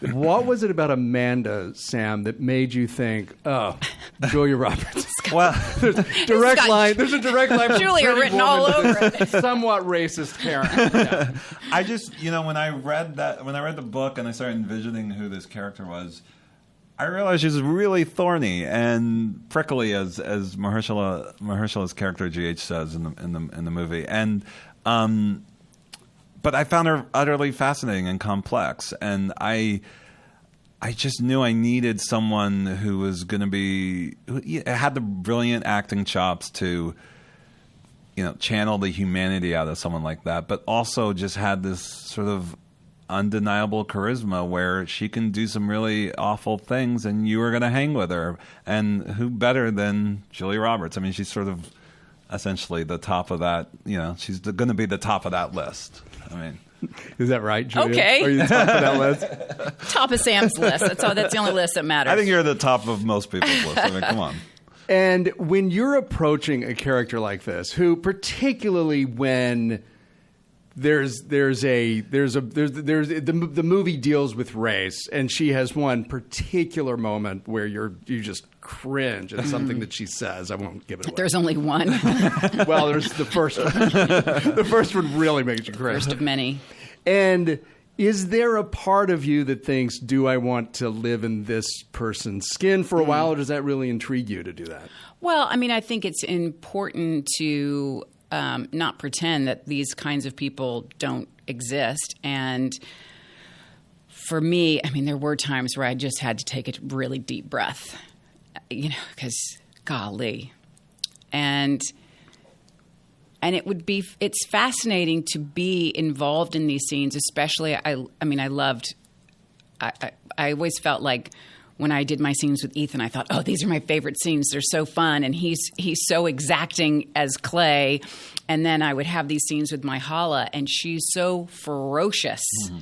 What was it about Amanda, Sam, that made you think, oh, Julia Roberts? Well, there's a direct line from Julia Pretty written Woman all to over this it. somewhat racist Karen. Yeah. I just, when I read the book and I started envisioning who this character was, I realized she was really thorny and prickly, as Mahershala's character GH says in the movie, and but I found her utterly fascinating and complex, and I just knew I needed someone who was going to be who had the brilliant acting chops to channel the humanity out of someone like that, but also just had this sort of undeniable charisma where she can do some really awful things and you are going to hang with her. And who better than Julia Roberts? I mean, she's sort of essentially the top of that, she's going to be the top of that list. I mean, is that right, Julia? Okay. Are you the top of that list? Top of Sam's list. That's the only list that matters. I think you're the top of most people's list. I mean, come on. And when you're approaching a character like this, who particularly when the movie deals with race, and she has one particular moment where you just cringe at something that she says. I won't give it away. There's only one. Well, there's the first one. The first one really makes you cringe. First of many. And is there a part of you that thinks, do I want to live in this person's skin for a while, or does that really intrigue you to do that? Well, I mean, I think it's important to not pretend that these kinds of people don't exist. And for me, I mean, there were times where I just had to take a really deep breath, because golly. And it's fascinating to be involved in these scenes, especially, I always felt like when I did my scenes with Ethan, I thought, oh, these are my favorite scenes. They're so fun. And he's so exacting as Clay. And then I would have these scenes with Myha'la, and she's so ferocious. Mm-hmm.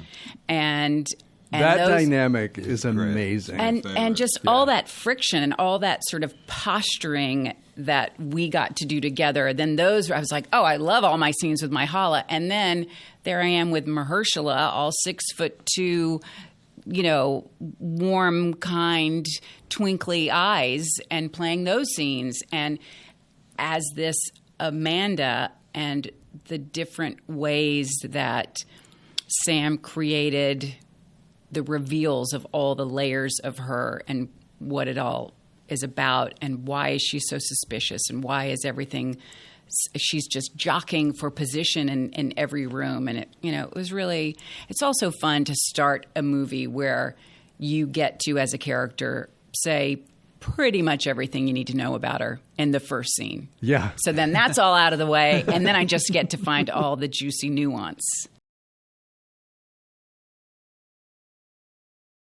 And that those dynamic is amazing. And just all that friction and all that sort of posturing that we got to do together. Then I was like, oh, I love all my scenes with Myha'la. And then there I am with Mahershala, all 6'2", warm, kind, twinkly eyes, and playing those scenes. And as this Amanda, and the different ways that Sam created the reveals of all the layers of her and what it all is about, and why is she so suspicious, and why is everything she's just jockeying for position in every room. And it was really, it's also fun to start a movie where you get to, as a character, say pretty much everything you need to know about her in the first scene. Yeah. So then that's all out of the way, and then I just get to find all the juicy nuance.